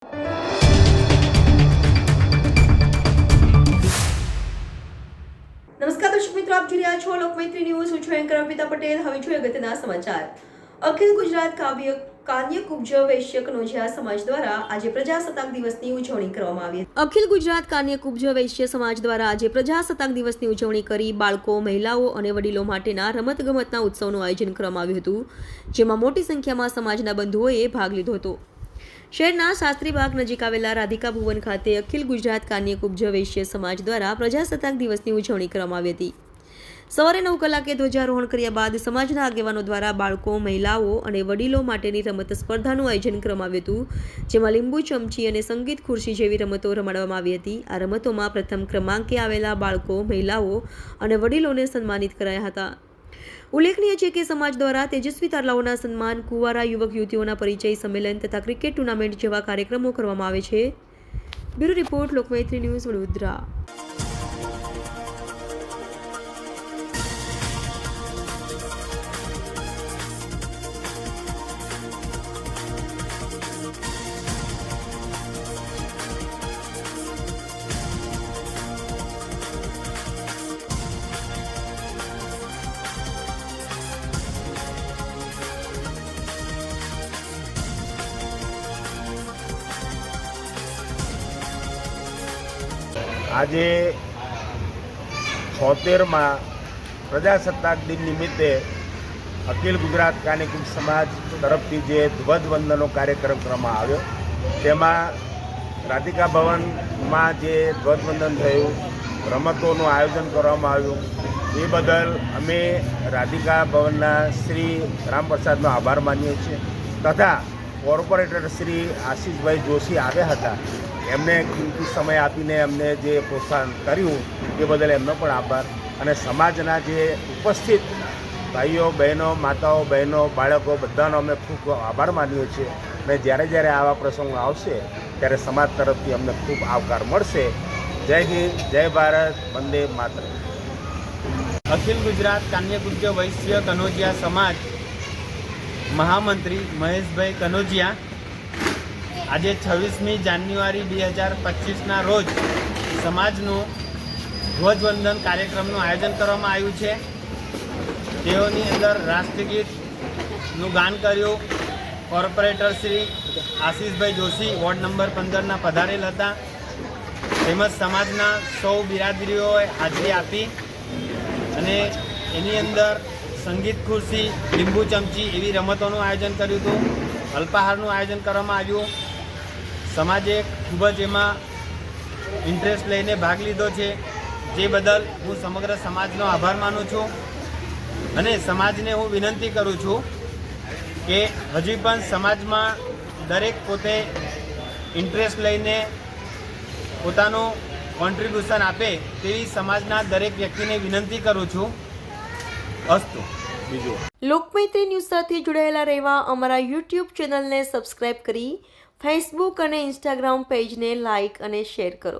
નમસ્કાર દર્શક મિત્રો, આપ જોઈ રહ્યા છો લોકમૈત્રી ન્યૂઝ. હું છું એન્કર અર્પિતા પટેલ. હવે જોઈએ અગત્યના સમાચાર. અખિલ ગુજરાત કાન્ય કુબ્જ વૈશ્ય કનોજિયા સમાજ દ્વારા આજે પ્રજાસત્તાક દિવસની ઉજવણી કરવામાં આવી. અખિલ ગુજરાત કાન્ય કુબ્જ વૈશ્ય સમાજ દ્વારા આજે પ્રજાસત્તાક દિવસની ઉજવણી કરી બાળકો, મહિલાઓ અને વડીલો માટેના રમતગમતના ઉત્સવનું આયોજન કરવામાં આવ્યું હતું, જેમાં મોટી સંખ્યામાં સમાજના બંધુઓએ ભાગ લીધો હતો. શહેરના શાસ્ત્રીબાગ નજીક આવેલા રાધિકા ભુવન ખાતે અખિલ ગુજરાત કાન્ય કુબ્જ વૈશ્ય સમાજ દ્વારા પ્રજાસત્તાક દિવસની ઉજવણી કરવામાં આવી હતી. સવારે 9 કલાકે ધ્વજારોહણ કર્યા બાદ સમાજના આગેવાનો દ્વારા બાળકો, મહિલાઓ અને વડીલો માટેની રમત સ્પર્ધાનું આયોજન કરવામાં આવ્યું હતું, જેમાં લીંબુ ચમચી અને સંગીત ખુરશી જેવી રમતો રમાડવામાં આવી હતી. આ રમતોમાં પ્રથમ ક્રમાંકે આવેલા બાળકો, મહિલાઓ અને વડીલોને સન્માનિત કરાયા હતા. ઉલ્લેખનીય છે કે સમાજ દ્વારા તેજસ્વી તારલાઓના સન્માન, કુંવારા યુવક યુવતીઓના પરિચય સંમેલન તથા ક્રિકેટ ટુર્નામેન્ટ જેવા કાર્યક્રમો કરવામાં આવે છે. Bureau report, Lokmaitri news, Vadodara. આજે 76મા પ્રજાસત્તાક દિન નિમિત્તે અખિલ ગુજરાત કાન્ય કુબ્જ સમાજ તરફથી જે ધ્વજવંદનનો કાર્યક્રમ કરવામાં આવ્યો, તેમાં રાધિકા ભવનમાં જે ધ્વજવંદન થયું, રમતોનું આયોજન કરવામાં આવ્યું, એ બદલ અમે રાધિકા ભવનના શ્રી રામપ્રસાદનો આભાર માનીએ છીએ તથા કોર્પોરેટર શ્રી આશીષભાઈ જોશી આવ્યા હતા, એમને કિંમતી સમય આપીને અમને જે પ્રોત્સાહન કર્યું એ બદલ એમનો પણ આભાર. અને સમાજના જે ઉપસ્થિત ભાઈઓ, બહેનો, માતાઓ, બહેનો, બાળકો બધાનો અમે ખૂબ આભાર માનીએ છીએ. અને જ્યારે આવા પ્રસંગો આવશે ત્યારે સમાજ તરફથી અમને ખૂબ આવકાર મળશે. જય હિન્દ, જય ભારત, વંદે માતરમ. અખિલ ગુજરાત કાન્ય કુબ્જ વૈશ્ય કનોજિયા સમાજ મહામંત્રી મહેશભાઈ કનોજિયા આજે 26મી જાન્યુઆરી 2025ના રોજ સમાજનું ધ્વજવંદન કાર્યક્રમનું આયોજન કરવામાં આવ્યું છે. તેઓની અંદર રાષ્ટ્રગીતનું ગાન કર્યું. Corporator Shri Ashishbhai Joshi ward number 15ના પધારેલ હતા, તેમજ સમાજના સૌ બિરાદરીઓએ હાજરી આપી અને એની અંદર સંગીત ખુરશી, લીંબુ ચમચી એવી રમતોનું આયોજન કર્યું હતું. અલ્પાહારનું આયોજન કરવામાં આવ્યું. સમાજે ખૂબ જ એમાં ઇન્ટરેસ્ટ લઈને ભાગ લીધો છે, જે બદલ હું સમગ્ર સમાજનો આભાર માનું છું. અને સમાજને હું વિનંતી કરું છું કે હજી પણ સમાજમાં દરેક પોતે ઇન્ટરેસ્ટ લઈને પોતાનું કોન્ટ્રીબ્યુશન આપે તેવી સમાજના દરેક વ્યક્તિને વિનંતી કરું છું. અસ્તુ. બીજું, લોકમૈત્રી ન્યૂઝ સાથે જોડાયેલા રહેવા અમારા યુટ્યુબ ચેનલને સબસ્ક્રાઇબ કરી ફેસબુક અને ઇન્સ્ટાગ્રામ પેજને લાઇક અને શેર કરો.